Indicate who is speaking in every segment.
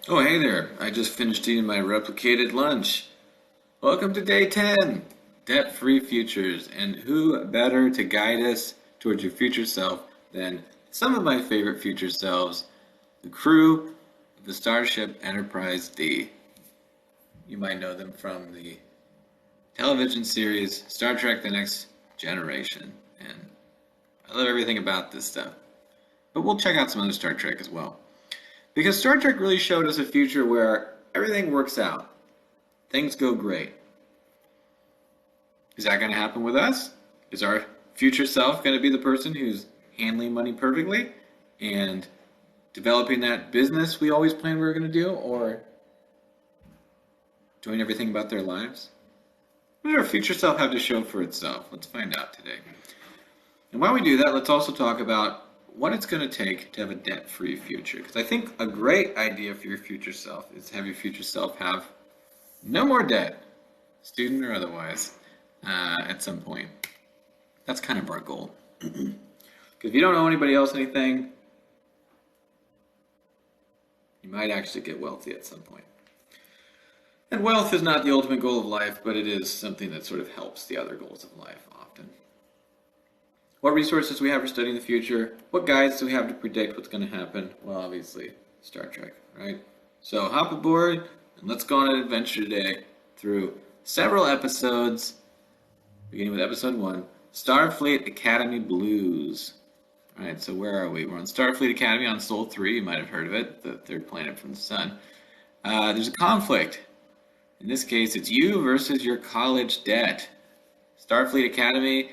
Speaker 1: Oh, hey there. I just finished eating my replicated lunch. Welcome to day 10, debt-free futures. And who better to guide us towards your future self than some of my favorite future selves, the crew of the Starship Enterprise D. You might know them from the television series Star Trek The Next Generation. And I love everything about this stuff. But we'll check out some other Star Trek as well. Because Star Trek really showed us a future where everything works out. Things go great. Is that going to happen with us? Is our future self going to be the person who's handling money perfectly and developing that business we always planned we were going to do, or doing everything about their lives? What does our future self have to show for itself? Let's find out today. And while we do that, let's also talk about what it's going to take to have a debt-free future. Because I think a great idea for your future self is to have your future self have no more debt, student or otherwise, at some point. That's kind of our goal. Because if you don't owe anybody else anything, you might actually get wealthy at some point. And wealth is not the ultimate goal of life, but it is something that sort of helps the other goals of life often. What resources do we have for studying the future? What guides do we have to predict what's going to happen? Well, obviously, Star Trek, right? So hop aboard and let's go on an adventure today through several episodes, beginning with episode 1, Starfleet Academy Blues. All right, so where are we? We're on Starfleet Academy on Sol 3. You might have heard of it, the third planet from the sun. There's a conflict. In this case, it's you versus your college debt. Starfleet Academy,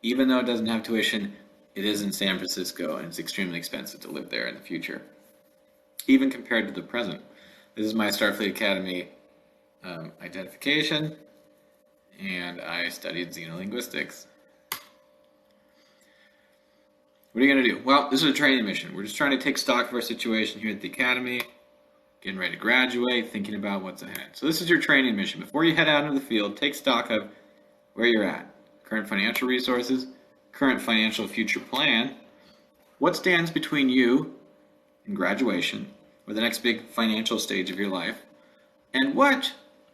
Speaker 1: even though it doesn't have tuition, it is in San Francisco, and it's extremely expensive to live there in the future, even compared to the present. This is my Starfleet Academy identification, and I studied xenolinguistics. What are you going to do? Well, this is a training mission. We're just trying to take stock of our situation here at the Academy, getting ready to graduate, thinking about what's ahead. So this is your training mission. Before you head out into the field, take stock of where you're at. Current financial resources, current financial future plan, what stands between you and graduation, or the next big financial stage of your life, and what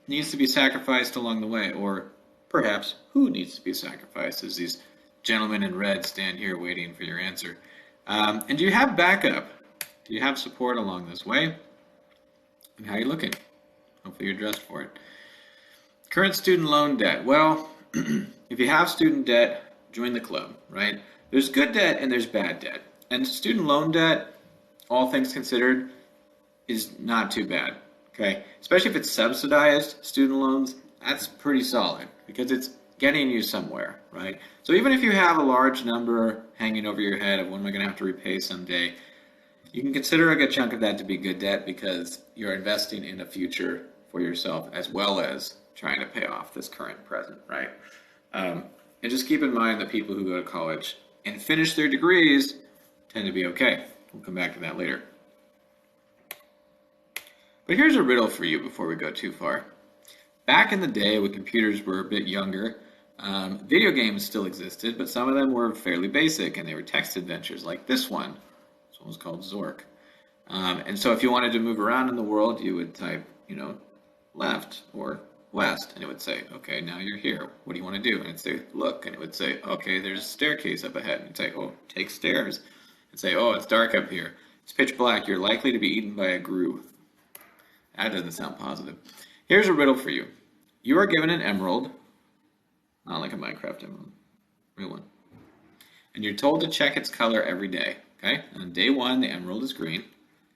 Speaker 1: needs to be sacrificed along the way, or perhaps who needs to be sacrificed as these gentlemen in red stand here waiting for your answer. And do you have backup? Do you have support along this way? And how are you looking? Hopefully you're dressed for it. Current student loan debt. Well, if you have student debt, join the club, right? There's good debt and there's bad debt. And student loan debt, all things considered, is not too bad, okay? Especially if it's subsidized student loans, that's pretty solid because it's getting you somewhere, right? So even if you have a large number hanging over your head of what am I going to have to repay someday, you can consider a good chunk of that to be good debt because you're investing in a future for yourself as well as trying to pay off this current present, right? And just keep in mind that people who go to college and finish their degrees tend to be okay. We'll come back to that later. But here's a riddle for you before we go too far. Back in the day when computers were a bit younger, video games still existed, but some of them were fairly basic and they were text adventures like this one. This one was called Zork. And so if you wanted to move around in the world, you would type, left or west, and it would say, okay, now you're here. What do you want to do? And it'd say, look, and it would say, okay, there's a staircase up ahead. And it'd say, oh, take stairs. And say, oh, it's dark up here. It's pitch black. You're likely to be eaten by a grue. That doesn't sound positive. Here's a riddle for you. You are given an emerald, not like a Minecraft emerald, real one. And you're told to check its color every day, okay? On day 1, the emerald is green.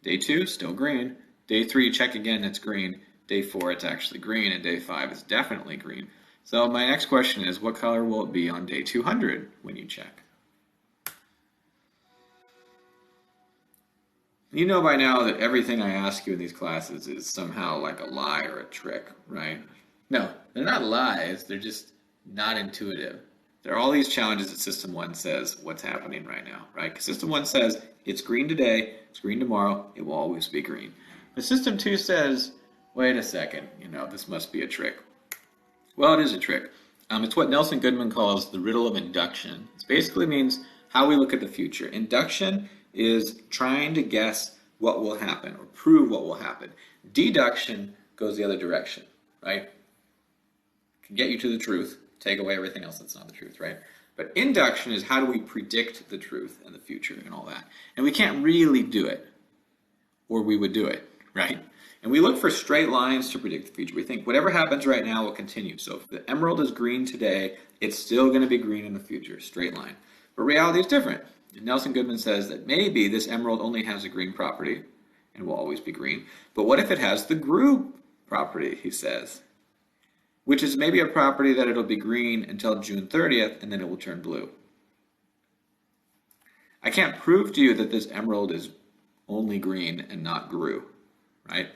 Speaker 1: Day 2, still green. Day 3, check again, it's green. Day 4, it's actually green, and day 5, it's definitely green. So my next question is, what color will it be on day 200 when you check? You know by now that everything I ask you in these classes is somehow like a lie or a trick, right? No, they're not lies, they're just not intuitive. There are all these challenges that System 1 says what's happening right now, right? Because System 1 says it's green today, it's green tomorrow, it will always be green. But System 2 says, wait a second, this must be a trick. Well, it is a trick. It's what Nelson Goodman calls the riddle of induction. It basically means how we look at the future. Induction is trying to guess what will happen or prove what will happen. Deduction goes the other direction, right? Can get you to the truth, take away everything else that's not the truth, right? But induction is how do we predict the truth and the future and all that. And we can't really do it, or we would do it, right? And we look for straight lines to predict the future. We think whatever happens right now will continue. So if the emerald is green today, it's still going to be green in the future, straight line. But reality is different. And Nelson Goodman says that maybe this emerald only has a green property and will always be green. But what if it has the GRU property, he says, which is maybe a property that it'll be green until June 30th and then it will turn blue. I can't prove to you that this emerald is only green and not GRU, right?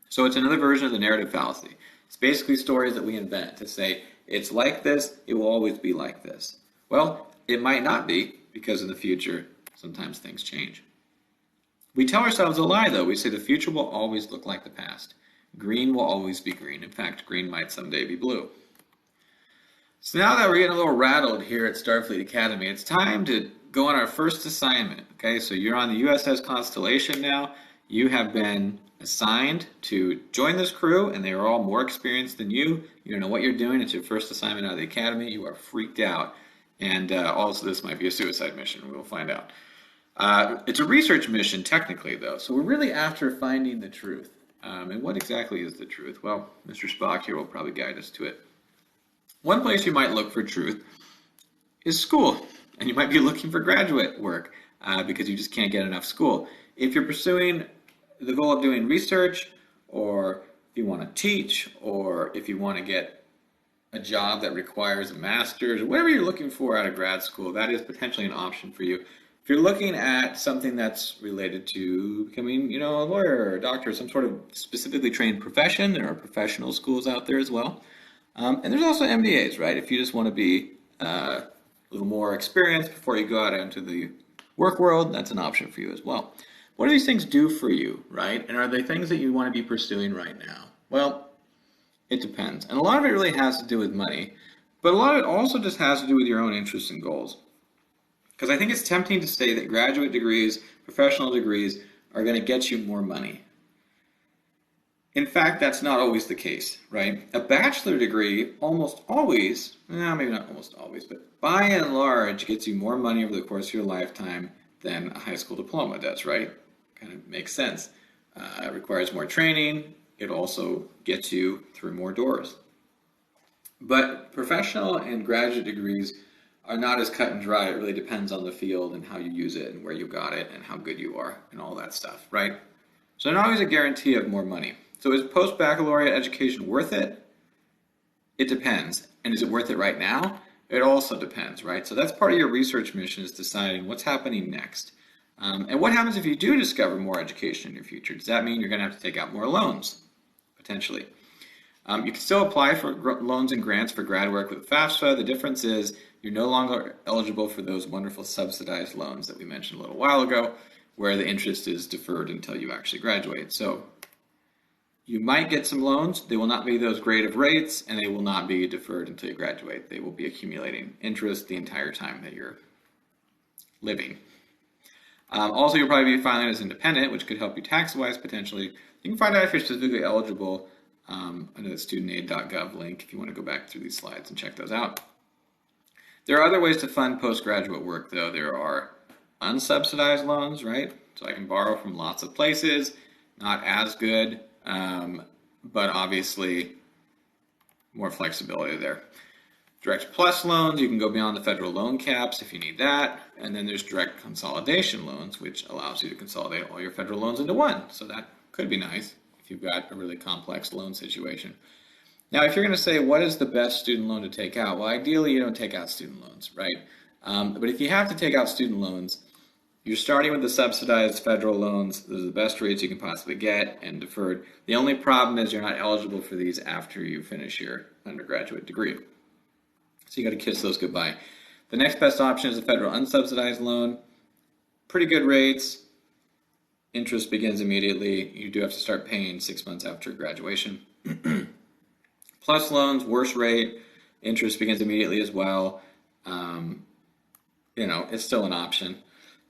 Speaker 1: So it's another version of the narrative fallacy. It's basically stories that we invent to say, it's like this, it will always be like this. Well, it might not be, because in the future, sometimes things change. We tell ourselves a lie, though. We say the future will always look like the past. Green will always be green. In fact, green might someday be blue. So now that we're getting a little rattled here at Starfleet Academy, it's time to go on our first assignment. Okay, so you're on the USS Constellation now. You have been assigned to join this crew, and they are all more experienced than you. You don't know what you're doing. It's your first assignment out of the Academy. You are freaked out. And also, this might be a suicide mission. We'll find out. It's a research mission, technically, though. So we're really after finding the truth. And what exactly is the truth? Well, Mr. Spock here will probably guide us to it. One place you might look for truth is school. And you might be looking for graduate work because you just can't get enough school. If you're pursuing the goal of doing research, or if you want to teach, or if you want to get a job that requires a master's, or whatever you're looking for out of grad school, that is potentially an option for you. If you're looking at something that's related to becoming, a lawyer or a doctor, some sort of specifically trained profession, there are professional schools out there as well. And there's also MBAs, right? If you just want to be a little more experienced before you go out into the work world, that's an option for you as well. What do these things do for you, right? And are they things that you want to be pursuing right now? Well, it depends. And a lot of it really has to do with money, but a lot of it also just has to do with your own interests and goals. Because I think it's tempting to say that graduate degrees, professional degrees, are going to get you more money. In fact, that's not always the case, right? A bachelor degree almost always, maybe not almost always, but by and large gets you more money over the course of your lifetime than a high school diploma does, right? Kind of makes sense. It requires more training. It also gets you through more doors. But professional and graduate degrees are not as cut and dry. It really depends on the field and how you use it and where you got it and how good you are and all that stuff, right? So not always a guarantee of more money. So is post-baccalaureate education worth it? It depends. And is it worth it right now? It also depends, right? So that's part of your research mission, is deciding what's happening next. And what happens if you do discover more education in your future? Does that mean you're going to have to take out more loans? Potentially. You can still apply for loans and grants for grad work with FAFSA. The difference is you're no longer eligible for those wonderful subsidized loans that we mentioned a little while ago, where the interest is deferred until you actually graduate. So you might get some loans. They will not be those great of rates, and they will not be deferred until you graduate. They will be accumulating interest the entire time that you're living. Also, you'll probably be filing as independent, which could help you tax-wise potentially. You can find out if you're specifically eligible under the studentaid.gov link if you want to go back through these slides and check those out. There are other ways to fund postgraduate work, though. There are unsubsidized loans, right? So I can borrow from lots of places, not as good, but obviously more flexibility there. Direct plus loans, you can go beyond the federal loan caps if you need that. And then there's direct consolidation loans, which allows you to consolidate all your federal loans into one. So that could be nice if you've got a really complex loan situation. Now, if you're going to say, what is the best student loan to take out? Well, ideally, you don't take out student loans, right? But if you have to take out student loans, you're starting with the subsidized federal loans. Those are the best rates you can possibly get and deferred. The only problem is you're not eligible for these after you finish your undergraduate degree. So you got to kiss those goodbye. The next best option is a federal unsubsidized loan. Pretty good rates. Interest begins immediately. You do have to start paying 6 months after graduation. Plus loans, worse rate. Interest begins immediately as well. It's still an option.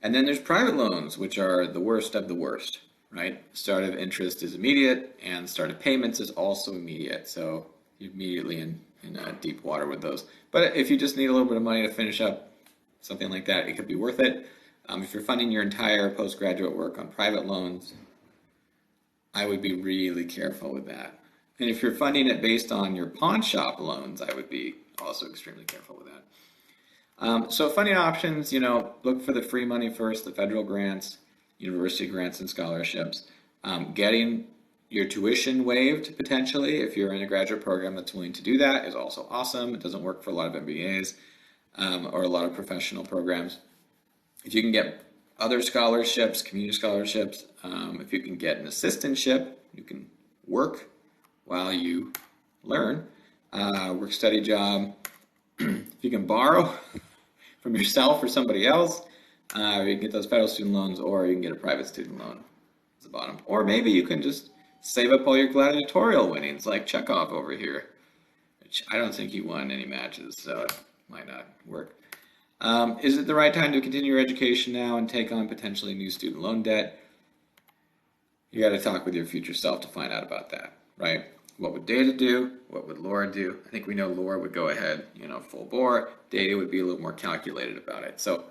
Speaker 1: And then there's private loans, which are the worst of the worst, right? Start of interest is immediate, and start of payments is also immediate. So you're immediately in deep water with those. But if you just need a little bit of money to finish up something like that, it could be worth it. If you're funding your entire postgraduate work on private loans, I would be really careful with that. And if you're funding it based on your pawn shop loans, I would be also extremely careful with that. So funding options, look for the free money first, the federal grants, university grants and scholarships. Getting your tuition waived potentially if you're in a graduate program that's willing to do that is also awesome. It doesn't work for a lot of MBAs or a lot of professional programs. If you can get other scholarships, community scholarships, if you can get an assistantship, you can work while you learn, work study job. If you can borrow from yourself or somebody else, you can get those federal student loans, or you can get a private student loan at the bottom. Or maybe you can just save up all your gladiatorial winnings like Chekhov over here, which I don't think he won any matches, so it might not work. Is it the right time to continue your education now and take on potentially new student loan debt? You got to talk with your future self to find out about that, right? What would Data do? What would Laura do? I think we know Laura would go ahead, full bore. Data would be a little more calculated about it. So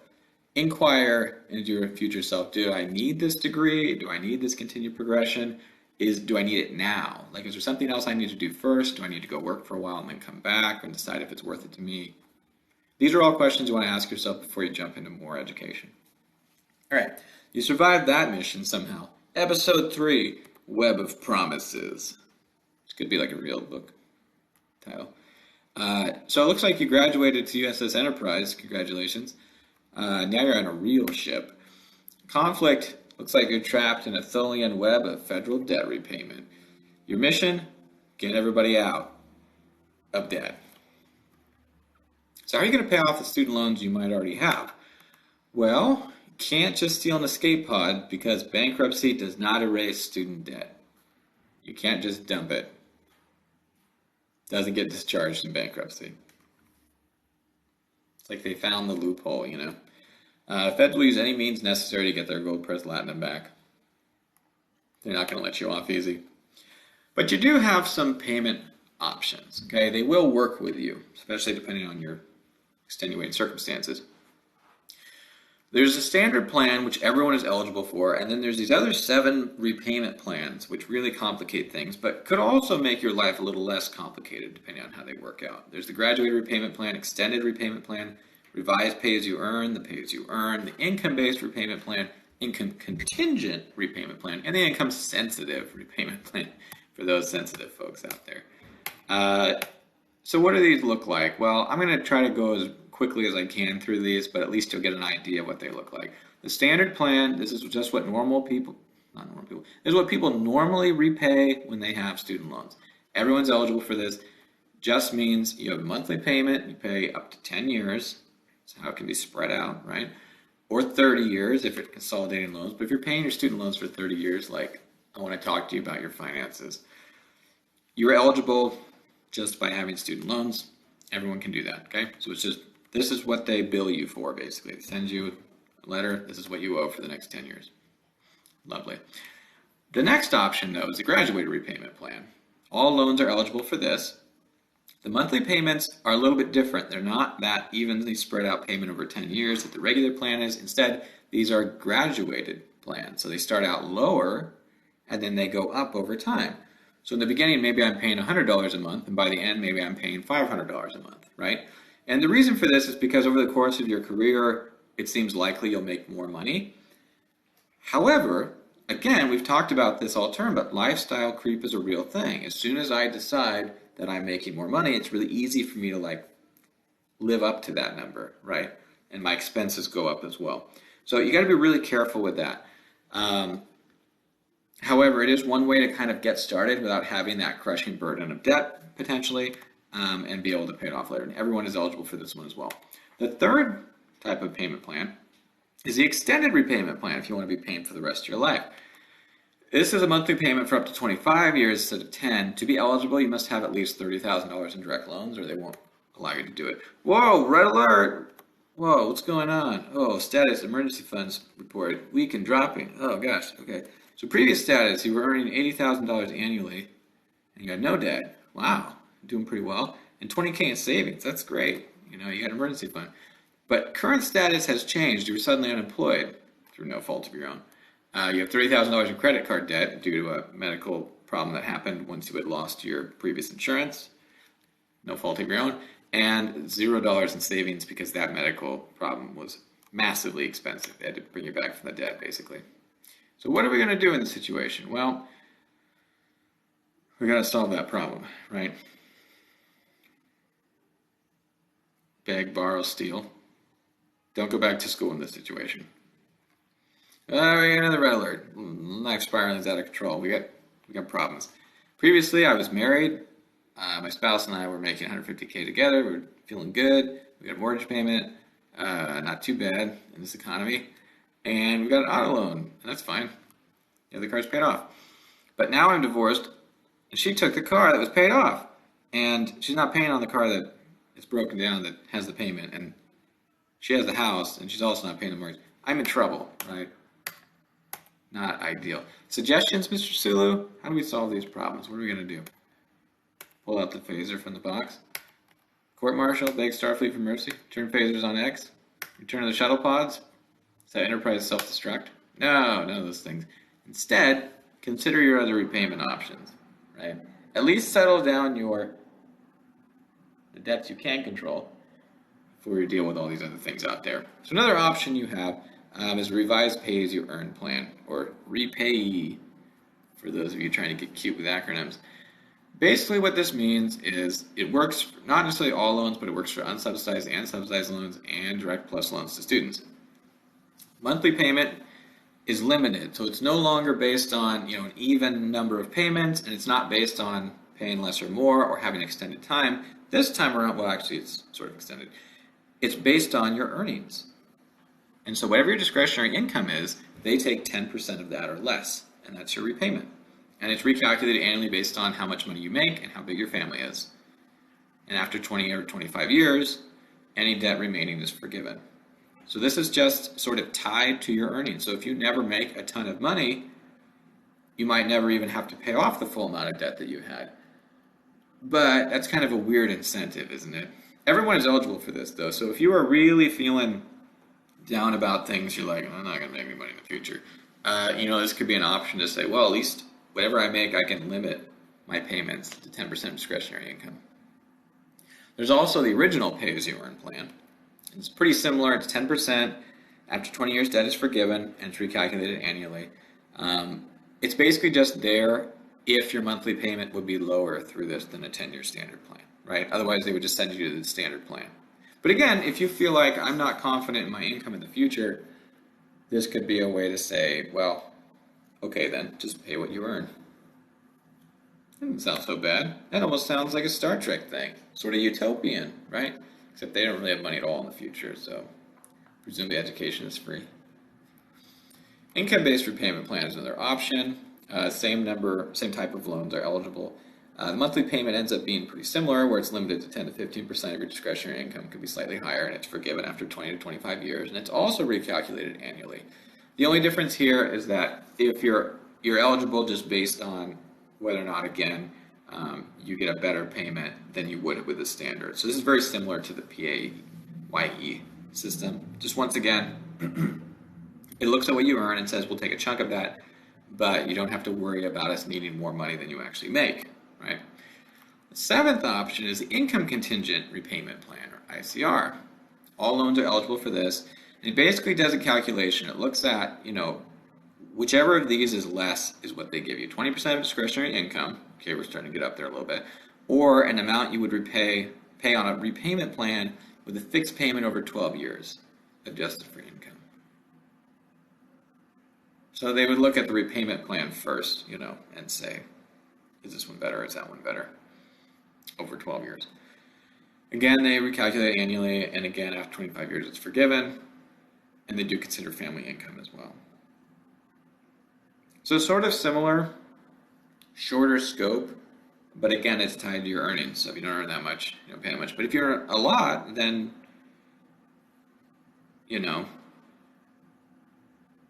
Speaker 1: inquire into your future self. Do I need this degree? Do I need this continued progression? Do I need it now? Like, is there something else I need to do first? Do I need to go work for a while and then come back and decide if it's worth it to me? These are all questions you want to ask yourself before you jump into more education. All right, you survived that mission somehow. Episode 3, Web of Promises. This could be like a real book title. So it looks like you graduated to USS Enterprise. Congratulations. Now you're on a real ship. Conflict. Looks like you're trapped in a Tholian web of federal debt repayment. Your mission? Get everybody out of debt. So how are you going to pay off the student loans you might already have? Well, you can't just steal an escape pod because bankruptcy does not erase student debt. You can't just dump it. It doesn't get discharged in bankruptcy. It's like they found the loophole, Feds will use any means necessary to get their gold press latinum back. They're not going to let you off easy. But you do have some payment options, okay? They will work with you, especially depending on your extenuating circumstances. There's a standard plan, which everyone is eligible for, and then there's these other 7 repayment plans, which really complicate things, but could also make your life a little less complicated, depending on how they work out. There's the graduated repayment plan, extended repayment plan, revised pay-as-you-earn, the pay-as-you-earn, the income-based repayment plan, income contingent repayment plan, and the income-sensitive repayment plan for those sensitive folks out there. So what do these look like? Well, I'm going to try to go as quickly as I can through these, but at least you'll get an idea of what they look like. The standard plan, this is just what this is what people normally repay when they have student loans. Everyone's eligible for this. Just means you have a monthly payment, you pay up to 10 years. That's how it can be spread out, right? Or 30 years if it's consolidating loans. But if you're paying your student loans for 30 years, like I want to talk to you about your finances. You're eligible just by having student loans. Everyone can do that, okay? So it's just, this is what they bill you for, basically. They send you a letter, this is what you owe for the next 10 years. Lovely. The next option, though, is the graduated repayment plan. All loans are eligible for this. The monthly payments are a little bit different. They're not that evenly spread out payment over 10 years that the regular plan is. Instead, these are graduated plans. So they start out lower and then they go up over time. So in the beginning, maybe I'm paying $100 a month, and by the end, maybe I'm paying $500 a month, right? And the reason for this is because over the course of your career, it seems likely you'll make more money. However, again, we've talked about this all term, but lifestyle creep is a real thing. As soon as I decide that I'm making more money, it's really easy for me to live up to that number, right? And my expenses go up as well. So you got to be really careful with that. However, it is one way to kind of get started without having that crushing burden of debt potentially, and be able to pay it off later. And everyone is eligible for this one as well. The third type of payment plan is the extended repayment plan if you want to be paying for the rest of your life. This is a monthly payment for up to 25 years instead of 10. To be eligible, you must have at least $30,000 in direct loans or they won't allow you to do it. Whoa, red alert! Whoa, what's going on? Oh, status emergency funds report weak and dropping. Oh gosh, okay. So previous status, you were earning $80,000 annually and you had no debt. Wow, doing pretty well. And 20K in savings. That's great. You got an emergency fund. But current status has changed. You were suddenly unemployed through no fault of your own. You have $30,000 in credit card debt due to a medical problem that happened once you had lost your previous insurance, no fault of your own, and $0 in savings because that medical problem was massively expensive. They had to bring you back from the debt, basically. So what are we going to do in this situation? Well, we got to solve that problem, right? Beg, borrow, steal. Don't go back to school in this situation. We got another red alert. Life spiraling is out of control. We got problems. Previously, I was married. My spouse and I were making 150K together. We were feeling good. We got a mortgage payment, not too bad in this economy, and we got an auto loan, and that's fine. The car's paid off. But now I'm divorced, and she took the car that was paid off, and she's not paying on the car that is broken down that has the payment, and she has the house, and she's also not paying the mortgage. I'm in trouble, right? Not ideal. Suggestions, Mr. Sulu? How do we solve these problems? What are we going to do? Pull out the phaser from the box. Court-martial, beg Starfleet for mercy. Turn phasers on X. Return to the shuttle pods. Is that Enterprise self-destruct? No, none of those things. Instead, consider your other repayment options, right? At least settle down the debts you can control before you deal with all these other things out there. So another option you have is a revised pay-as-you-earn plan, or REPAYE, for those of you trying to get cute with acronyms. Basically what this means is it works for not necessarily all loans, but it works for unsubsidized and subsidized loans and direct plus loans to students. Monthly payment is limited, so it's no longer based on an even number of payments, and it's not based on paying less or more or having extended time. This time around, well, actually, it's sort of extended. It's based on your earnings. And so whatever your discretionary income is, they take 10% of that or less, and that's your repayment. And it's recalculated annually based on how much money you make and how big your family is. And after 20 or 25 years, any debt remaining is forgiven. So this is just sort of tied to your earnings. So if you never make a ton of money, you might never even have to pay off the full amount of debt that you had. But that's kind of a weird incentive, isn't it? Everyone is eligible for this, though. So if you are really feeling down about things, you're like, I'm not going to make any money in the future. This could be an option to say, well, at least whatever I make, I can limit my payments to 10% discretionary income. There's also the original pay-as-you-earn plan. It's pretty similar. It's 10%. After 20 years, debt is forgiven, and it's recalculated annually. It's basically just there if your monthly payment would be lower through this than a 10-year standard plan, right? Otherwise, they would just send you to the standard plan. But again, if you feel like I'm not confident in my income in the future, this could be a way to say, well, okay then, just pay what you earn. Doesn't sound so bad. That almost sounds like a Star Trek thing, sort of utopian, right? Except they don't really have money at all in the future, so presumably education is free. Income-based repayment plan is another option. Same type of loans are eligible. The monthly payment ends up being pretty similar, where it's limited to 10 to 15% of your discretionary income. Could be slightly higher, and it's forgiven after 20 to 25 years, and it's also recalculated annually. The only difference here is that if you're eligible just based on whether or not, again, you get a better payment than you would with the standard. So this is very similar to the PAYE system. Just once again, it looks at what you earn and says we'll take a chunk of that, but you don't have to worry about us needing more money than you actually make, right? The seventh option is the income contingent repayment plan, or ICR. All loans are eligible for this. And it basically does a calculation. It looks at, whichever of these is less is what they give you. 20% of discretionary income. Okay, we're starting to get up there a little bit. Or an amount you would pay on a repayment plan with a fixed payment over 12 years, adjusted for income. So they would look at the repayment plan first, and say, is this one better or is that one better over 12 years? Again, they recalculate annually, and again, after 25 years, it's forgiven, and they do consider family income as well. So sort of similar, shorter scope, but again, it's tied to your earnings. So if you don't earn that much, you don't pay that much. But if you earn a lot, then you know,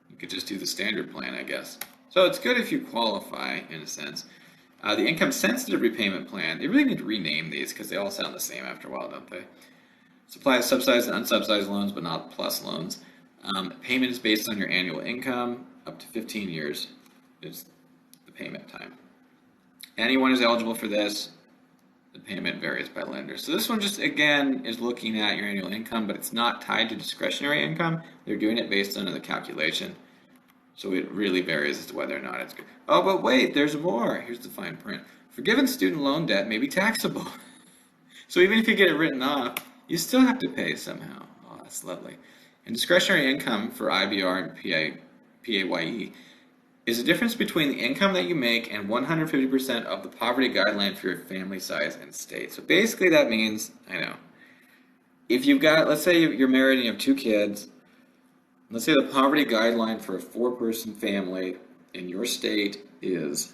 Speaker 1: you could just do the standard plan, I guess. So it's good if you qualify, in a sense. The income sensitive repayment plan, they really need to rename these because they all sound the same after a while, don't they? Supplies subsidized and unsubsidized loans, but not plus loans. Payment is based on your annual income. Up to 15 years is the payment time. Anyone is eligible for this. The payment varies by lender. So this one just, again, is looking at your annual income, but it's not tied to discretionary income. They're doing it based on the calculation. So it really varies as to whether or not it's good. Oh, but wait, there's more. Here's the fine print. Forgiven student loan debt may be taxable. So even if you get it written off, you still have to pay somehow. Oh, that's lovely. And discretionary income for IBR and PAYE is the difference between the income that you make and 150% of the poverty guideline for your family size and state. So basically that means, I know, if you've got, let's say you're married and you have 2 kids, let's say the poverty guideline for a 4-person family in your state is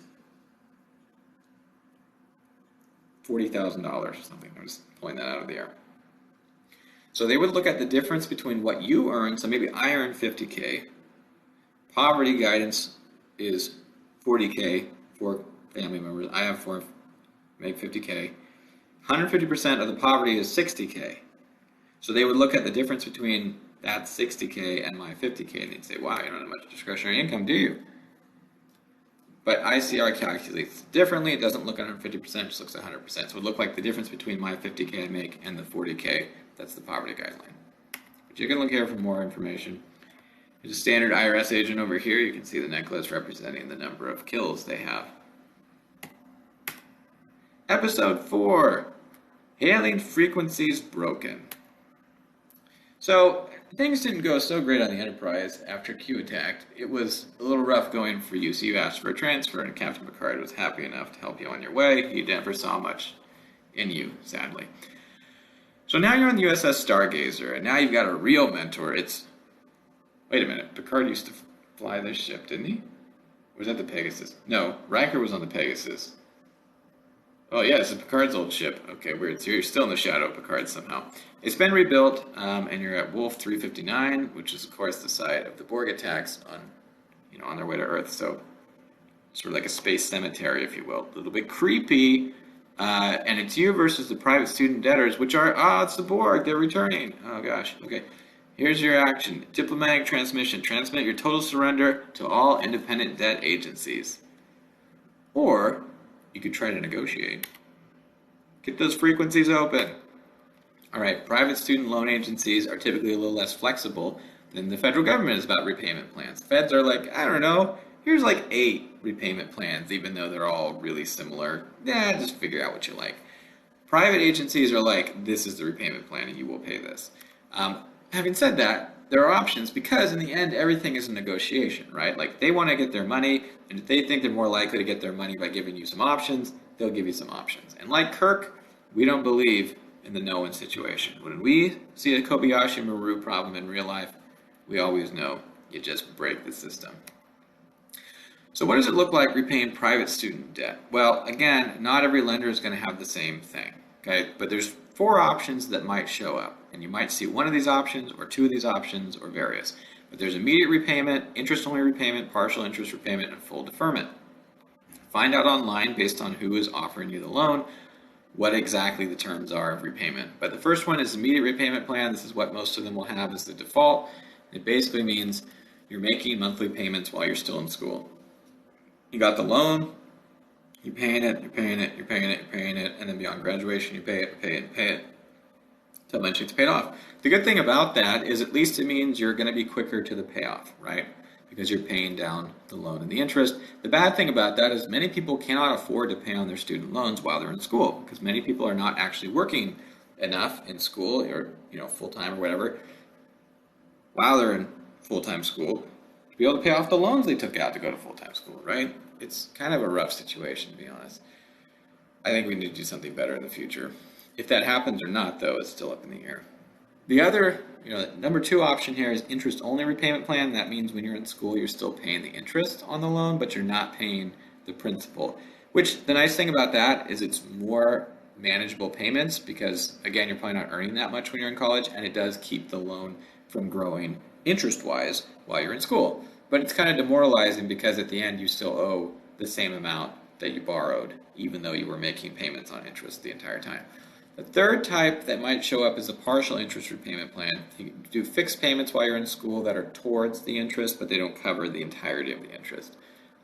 Speaker 1: $40,000 or something. I'm just pulling that out of the air. So they would look at the difference between what you earn. So maybe I earn 50K. Poverty guidance is 40K for family members. I have 4, make 50K. 150% of the poverty is 60K. So they would look at the difference between that 60K and my 50K, and they'd say, wow, you don't have much discretionary income, do you? But ICR calculates differently. It doesn't look at 150%, it just looks at 100%. So it would look like the difference between my 50K I make and the 40K. That's the poverty guideline. But you can look here for more information. There's a standard IRS agent over here. You can see the necklace representing the number of kills they have. Episode 4, Hailing Frequencies Broken. So things didn't go so great on the Enterprise after Q attacked. It was a little rough going for you, so you asked for a transfer, and Captain Picard was happy enough to help you on your way. He never saw much in you, sadly. So now you're on the USS Stargazer, and now you've got a real mentor. Wait a minute, Picard used to fly this ship, didn't he? Or was that the Pegasus? No, Riker was on the Pegasus. Oh yeah, this is Picard's old ship. Okay, weird. So you're still in the shadow of Picard somehow. It's been rebuilt, and you're at Wolf 359, which is of course the site of the Borg attacks on their way to Earth. So sort of like a space cemetery, if you will. A little bit creepy. And it's you versus the private student debtors, which are, it's the Borg, they're returning. Oh gosh, okay. Here's your action. Diplomatic transmission. Transmit your total surrender to all independent debt agencies. Or you could try to negotiate. Get those frequencies open. All right, private student loan agencies are typically a little less flexible than the federal government is about repayment plans. Feds are like, I don't know, here's like 8 repayment plans, even though they're all really similar. Yeah, just figure out what you like. Private agencies are like, this is the repayment plan and you will pay this. Having said that, there are options because in the end, everything is a negotiation, right? Like they want to get their money, and if they think they're more likely to get their money by giving you some options, they'll give you some options. And like Kirk, we don't believe in the no-win situation. When we see a Kobayashi Maru problem in real life, we always know you just break the system. So what does it look like repaying private student debt? Well, again, not every lender is going to have the same thing, okay? But there's 4 options that might show up, and you might see one of these options or 2 of these options or various. But there's immediate repayment, interest-only repayment, partial interest repayment, and full deferment. Find out online based on who is offering you the loan what exactly the terms are of repayment. But the first one is immediate repayment plan. This is what most of them will have as the default. It basically means you're making monthly payments while you're still in school. You got the loan, you're paying it, you're paying it, you're paying it, you're paying it, and then beyond graduation you pay it, pay it, pay it, until eventually it's paid off. The good thing about that is at least it means you're going to be quicker to the payoff, right? Because you're paying down the loan and the interest. The bad thing about that is many people cannot afford to pay on their student loans while they're in school because many people are not actually working enough in school or full-time or whatever while they're in full-time school to be able to pay off the loans they took out to go to full-time school, right? It's kind of a rough situation, to be honest. I think we need to do something better in the future. If that happens or not, though, it's still up in the air. The other, number 2 option here is interest-only repayment plan. That means when you're in school, you're still paying the interest on the loan, but you're not paying the principal. Which, the nice thing about that is it's more manageable payments because, again, you're probably not earning that much when you're in college, and it does keep the loan from growing interest-wise while you're in school. But it's kind of demoralizing because at the end you still owe the same amount that you borrowed, even though you were making payments on interest the entire time. The third type that might show up is a partial interest repayment plan. You can do fixed payments while you're in school that are towards the interest, but they don't cover the entirety of the interest.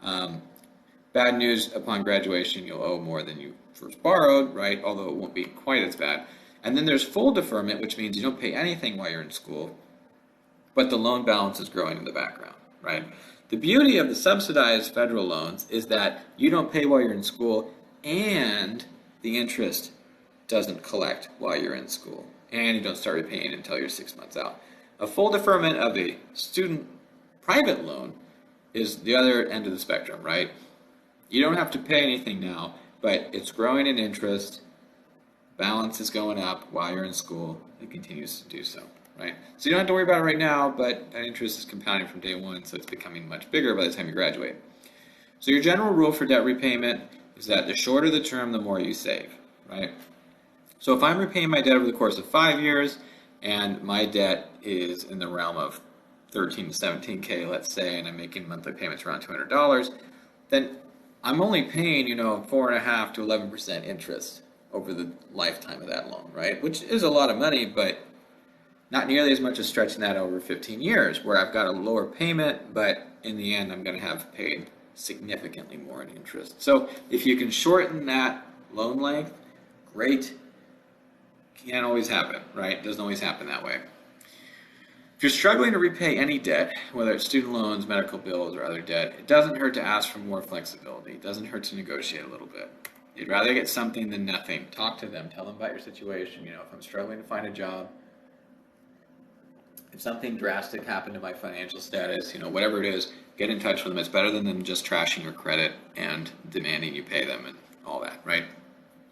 Speaker 1: Bad news, upon graduation, you'll owe more than you first borrowed, right? Although it won't be quite as bad. And then there's full deferment, which means you don't pay anything while you're in school, but the loan balance is growing in the background, right? The beauty of the subsidized federal loans is that you don't pay while you're in school and the interest doesn't collect while you're in school, and you don't start repaying until you're 6 months out. A full deferment of a student private loan is the other end of the spectrum, right? You don't have to pay anything now, but it's growing in interest, balance is going up while you're in school, it continues to do so, right? So you don't have to worry about it right now, but that interest is compounding from day one, so it's becoming much bigger by the time you graduate. So your general rule for debt repayment is that the shorter the term, the more you save, right? So if I'm repaying my debt over the course of 5 years, and my debt is in the realm of 13 to 17K, let's say, and I'm making monthly payments around $200, then I'm only paying, 4.5% to 11% interest over the lifetime of that loan, right? Which is a lot of money, but not nearly as much as stretching that over 15 years, where I've got a lower payment, but in the end, I'm going to have paid significantly more in interest. So if you can shorten that loan length, great. Can't always happen, right? Doesn't always happen that way. If you're struggling to repay any debt, whether it's student loans, medical bills, or other debt, it doesn't hurt to ask for more flexibility. It doesn't hurt to negotiate a little bit. You'd rather get something than nothing. Talk to them. Tell them about your situation. If I'm struggling to find a job, if something drastic happened to my financial status, whatever it is, get in touch with them. It's better than them just trashing your credit and demanding you pay them and all that, right?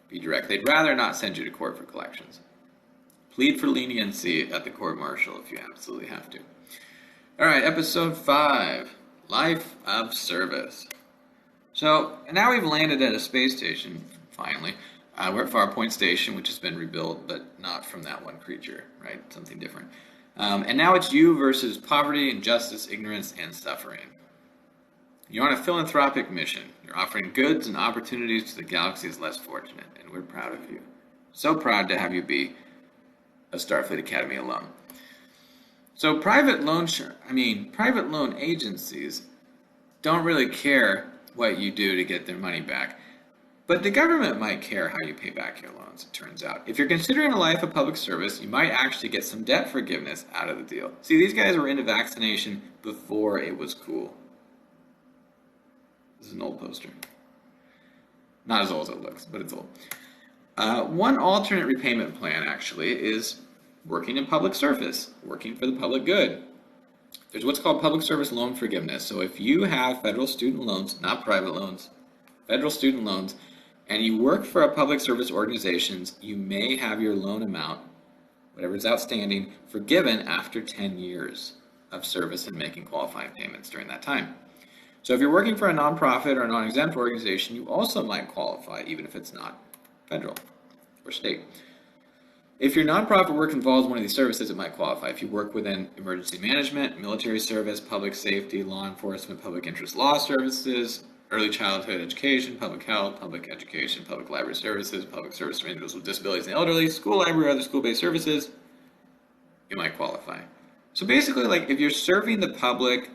Speaker 1: Be direct. They'd rather not send you to court for collections. Plead for leniency at the court martial if you absolutely have to. All right, episode 5, Life of Service. So now we've landed at a space station, finally. We're at Farpoint Station, which has been rebuilt, but not from that one creature, right? Something different. And now it's you versus poverty, injustice, ignorance, and suffering. You're on a philanthropic mission. You're offering goods and opportunities to the galaxy's less fortunate, and we're proud of you. So proud to have you be a Starfleet Academy alum. So private loan agencies don't really care what you do to get their money back. But the government might care how you pay back your loans, it turns out. If you're considering a life of public service, you might actually get some debt forgiveness out of the deal. See, these guys were into vaccination before it was cool. This is an old poster. Not as old as it looks, but it's old. One alternate repayment plan, actually, is working in public service, working for the public good. There's what's called public service loan forgiveness. So if you have federal student loans, not private loans, federal student loans, and you work for a public service organization, you may have your loan amount, whatever is outstanding, forgiven after 10 years of service and making qualifying payments during that time. So if you're working for a nonprofit or a non-exempt organization, you also might qualify, even if it's not federal or state. If your nonprofit work involves one of these services, it might qualify. If you work within emergency management, military service, public safety, law enforcement, public interest law services, early childhood education, public health, public education, public library services, public service for individuals with disabilities and elderly, school library, other school-based services, you might qualify. So basically, like, if you're serving the public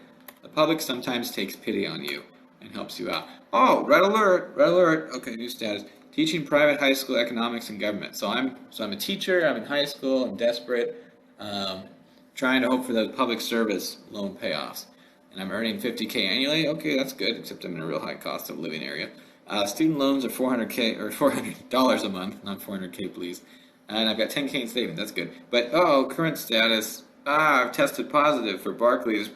Speaker 1: sometimes takes pity on you and helps you out. Oh, red alert, okay, new status. Teaching private high school economics and government. So I'm a teacher, I'm in high school, I'm desperate, trying to hope for those public service loan payoffs. And I'm earning $50K annually. Okay, that's good, except I'm in a real high cost of living area. Student loans are $400K or $400 a month, not $400K, please. And I've got $10K in savings. That's good. But current status. I've tested positive for Barclay's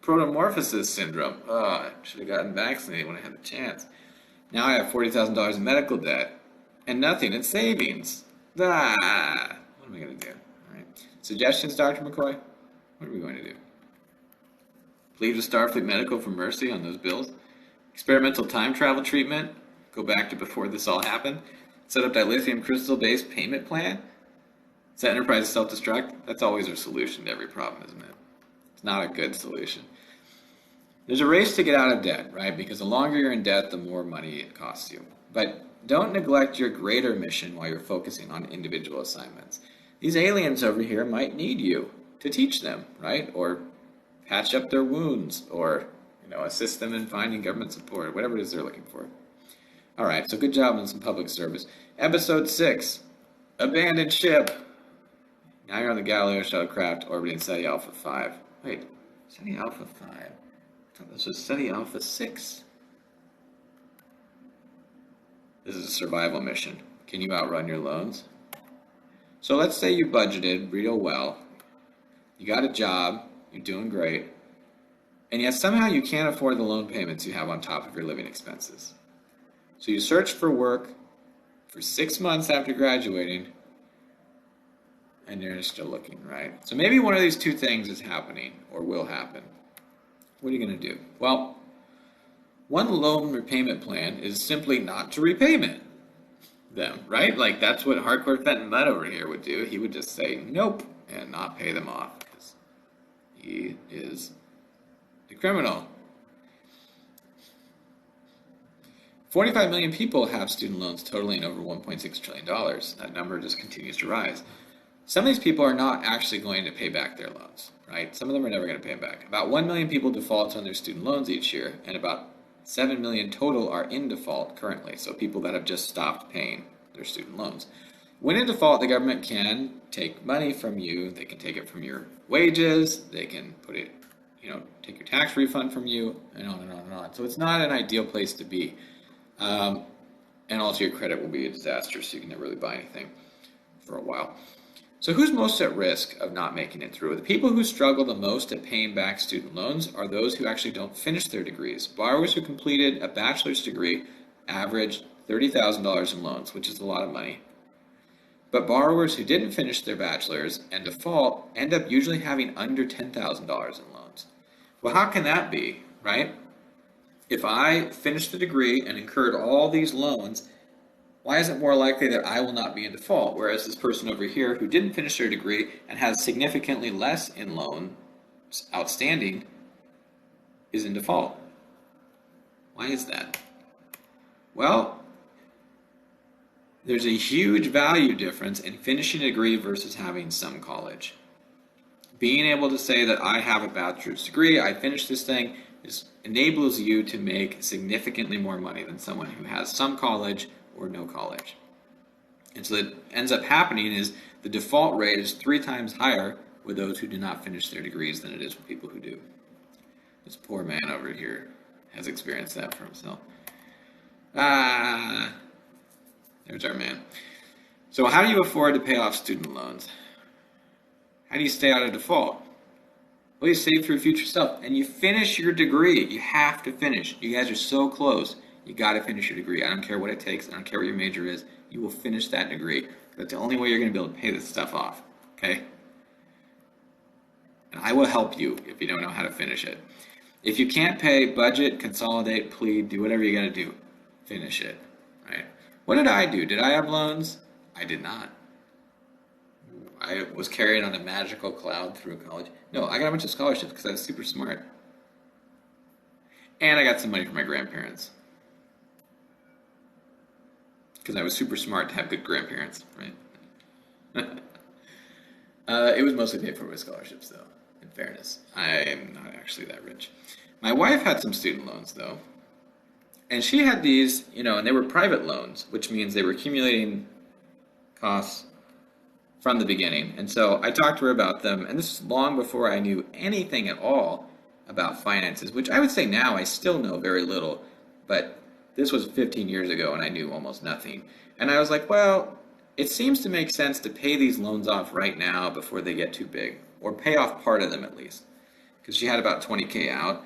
Speaker 1: protomorphosis syndrome. I should have gotten vaccinated when I had the chance. Now I have $40,000 in medical debt and nothing in savings. What am I going to do? All right. Suggestions, Dr. McCoy? What are we going to do? Plead with Starfleet Medical for mercy on those bills. Experimental time travel treatment. Go back to before this all happened. Set up that lithium crystal-based payment plan. Set enterprise self-destruct? That's always a solution to every problem, isn't it? It's not a good solution. There's a race to get out of debt, right? Because the longer you're in debt, the more money it costs you. But don't neglect your greater mission while you're focusing on individual assignments. These aliens over here might need you to teach them, right? Or patch up their wounds, or assist them in finding government support, or whatever it is they're looking for. All right, so good job on some public service. Episode 6, Abandoned Ship. Now you're on the Galileo shuttlecraft orbiting SETI Alpha 5. Wait, SETI Alpha 5? I thought this was SETI Alpha 6. This is a survival mission. Can you outrun your loans? So let's say you budgeted real well. You got a job. You're doing great. And yet somehow you can't afford the loan payments you have on top of your living expenses. So you search for work for 6 months after graduating, and you're still looking, right? So maybe one of these two things is happening or will happen. What are you going to do? Well, one loan repayment plan is simply not to repay them, right? Like that's what Hardcore Fenton Mudd over here would do. He would just say nope and not pay them off because he is a criminal. 45 million people have student loans totaling over $1.6 trillion. That number just continues to rise. Some of these people are not actually going to pay back their loans, right? Some of them are never going to pay them back. About 1 million people default on their student loans each year, and about 7 million total are in default currently, so people that have just stopped paying their student loans. When in default, the government can take money from you. They can take it from your wages. They can put it, take your tax refund from you, and on and on and on. So it's not an ideal place to be. And also your credit will be a disaster, so you can never really buy anything for a while. So who's most at risk of not making it through? The people who struggle the most at paying back student loans are those who actually don't finish their degrees. Borrowers who completed a bachelor's degree average $30,000 in loans, which is a lot of money. But borrowers who didn't finish their bachelor's and default end up usually having under $10,000 in loans. Well, how can that be, right? If I finished the degree and incurred all these loans, why is it more likely that I will not be in default, whereas this person over here who didn't finish their degree and has significantly less in loans outstanding is in default? Why is that? Well, there's a huge value difference in finishing a degree versus having some college. Being able to say that I have a bachelor's degree, I finished this thing, enables you to make significantly more money than someone who has some college or no college. And so what ends up happening is the default rate is 3 times higher with those who do not finish their degrees than it is with people who do. This poor man over here has experienced that for himself. There's our man. So how do you afford to pay off student loans? How do you stay out of default? Well, you save for your future self, and you finish your degree. You have to finish. You guys are so close. You got to finish your degree. I don't care what it takes. I don't care what your major is. You will finish that degree. That's the only way you're going to be able to pay this stuff off, okay? And I will help you if you don't know how to finish it. If you can't pay, budget, consolidate, plead, do whatever you got to do. Finish it, right? What did I do? Did I have loans? I did not. I was carried on a magical cloud through college. No, I got a bunch of scholarships because I was super smart. And I got some money from my grandparents. Because I was super smart to have good grandparents, right? It was mostly paid for with scholarships, though, in fairness. I am not actually that rich. My wife had some student loans, though. And she had these, and they were private loans, which means they were accumulating costs from the beginning. And so I talked to her about them, and this is long before I knew anything at all about finances, which I would say now I still know very little, but this was 15 years ago and I knew almost nothing. And I was like, well, it seems to make sense to pay these loans off right now before they get too big, or pay off part of them at least, because she had about 20K out.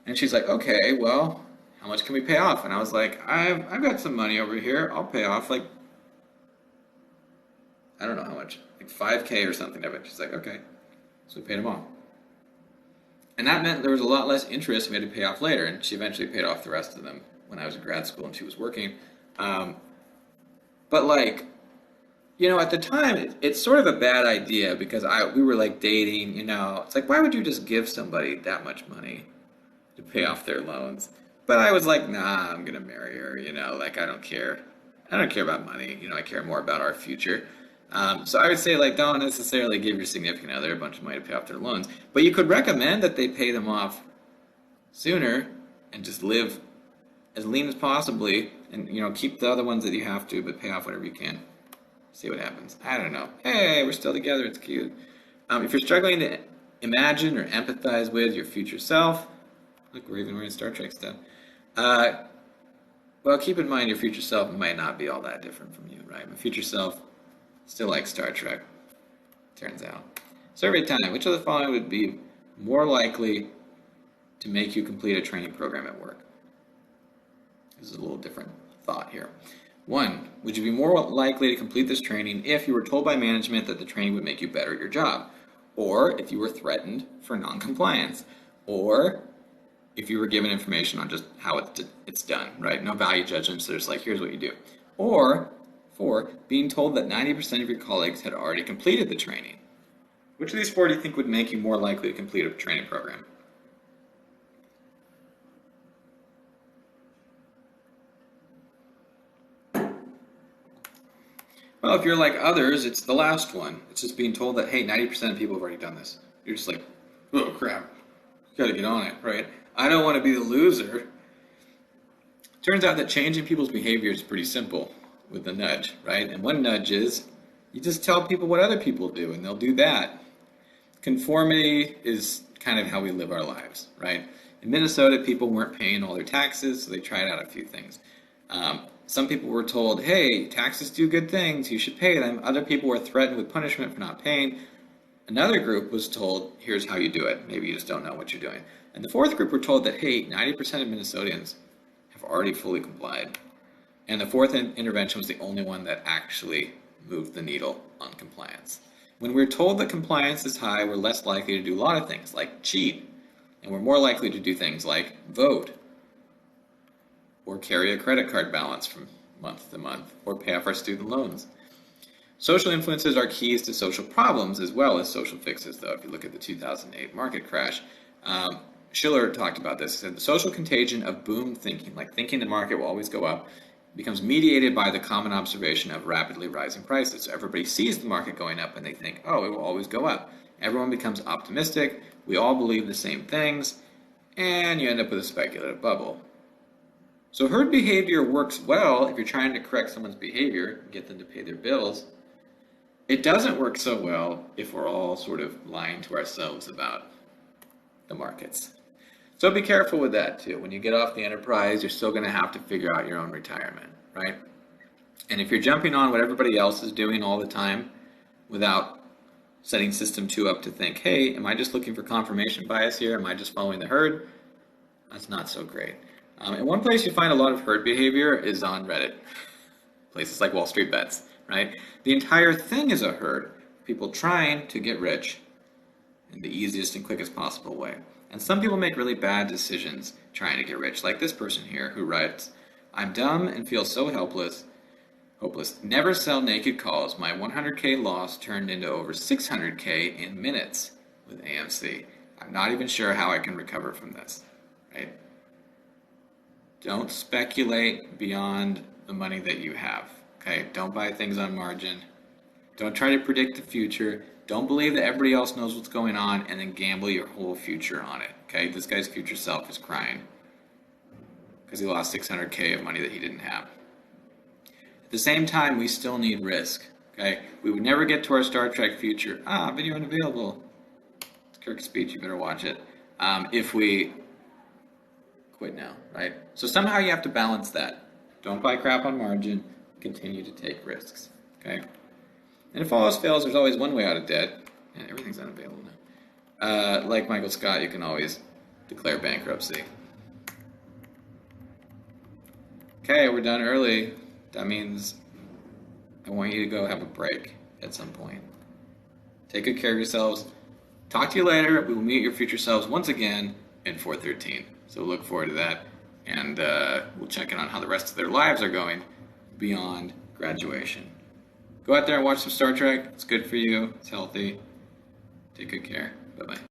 Speaker 1: And she's like, okay, well, how much can we pay off? And I was like, I've got some money over here. I'll pay off like, I don't know how much, like 5K or something of it. She's like, okay. So we paid them off. And that meant there was a lot less interest we had to pay off later. And she eventually paid off the rest of them when I was in grad school and she was working. But like, At the time, it's sort of a bad idea because we were like dating, It's like, why would you just give somebody that much money to pay off their loans? But I was like, nah, I'm gonna marry her, like I don't care. I don't care about money, I care more about our future. So I would say, like, don't necessarily give your significant other a bunch of money to pay off their loans, but you could recommend that they pay them off sooner and just live as lean as possibly, and keep the other ones that you have to, but pay off whatever you can. See what happens. I don't know. Hey, we're still together. It's cute. If you're struggling to imagine or empathize with your future self, look, we're even wearing Star Trek stuff. Well, keep in mind your future self might not be all that different from you, right? My future self still likes Star Trek, turns out. Survey time. Which of the following would be more likely to make you complete a training program at work? This is a little different thought here. 1. Would you be more likely to complete this training if you were told by management that the training would make you better at your job? Or if you were threatened for non-compliance? Or if you were given information on just how it's done, right? No value judgments, so there's like, here's what you do. Or 4, being told that 90% of your colleagues had already completed the training. Which of these 4 do you think would make you more likely to complete a training program? Well, if you're like others, it's the last one. It's just being told that, hey, 90% of people have already done this. You're just like, oh, crap. You gotta get on it, right? I don't want to be the loser. Turns out that changing people's behavior is pretty simple with a nudge, right? And one nudge is you just tell people what other people do, and they'll do that. Conformity is kind of how we live our lives, right? In Minnesota, people weren't paying all their taxes, so they tried out a few things. Some people were told, hey, taxes do good things, you should pay them. Other people were threatened with punishment for not paying. Another group was told, here's how you do it. Maybe you just don't know what you're doing. And the fourth group were told that, hey, 90% of Minnesotans have already fully complied. And the fourth intervention was the only one that actually moved the needle on compliance. When we're told that compliance is high, we're less likely to do a lot of things, like cheat. And we're more likely to do things like vote, or carry a credit card balance from month to month, or pay off our student loans. Social influences are keys to social problems as well as social fixes, though. If you look at the 2008 market crash, Schiller talked about this. He said the social contagion of boom thinking, like thinking the market will always go up, becomes mediated by the common observation of rapidly rising prices. So everybody sees the market going up and they think, oh, it will always go up. Everyone becomes optimistic. We all believe the same things, and you end up with a speculative bubble. So herd behavior works well if you're trying to correct someone's behavior and get them to pay their bills. It doesn't work so well if we're all sort of lying to ourselves about the markets. So be careful with that too. When you get off the enterprise, you're still going to have to figure out your own retirement, right? And if you're jumping on what everybody else is doing all the time without setting system 2 up to think, hey, am I just looking for confirmation bias here? Am I just following the herd? That's not so great. And one place you find a lot of herd behavior is on Reddit. Places like Wall Street Bets, right? The entire thing is a herd. People trying to get rich in the easiest and quickest possible way. And some people make really bad decisions trying to get rich, like this person here who writes, I'm dumb and feel so hopeless. Never sell naked calls. My 100K loss turned into over 600K in minutes with AMC. I'm not even sure how I can recover from this, right? Don't speculate beyond the money that you have, okay? Don't buy things on margin. Don't try to predict the future. Don't believe that everybody else knows what's going on and then gamble your whole future on it, okay? This guy's future self is crying because he lost 600K of money that he didn't have. At the same time, we still need risk, okay? We would never get to our Star Trek future. Video unavailable. It's Kirk's speech, you better watch it. If we quit now, right? So somehow you have to balance that. Don't buy crap on margin. Continue to take risks, okay? And if all else fails, there's always one way out of debt. And everything's unavailable now. Like Michael Scott, you can always declare bankruptcy. Okay, we're done early. That means I want you to go have a break at some point. Take good care of yourselves. Talk to you later. We will meet your future selves once again in 413. So look forward to that. And we'll check in on how the rest of their lives are going beyond graduation. Go out there and watch some Star Trek. It's good for you. It's healthy. Take good care. Bye-bye.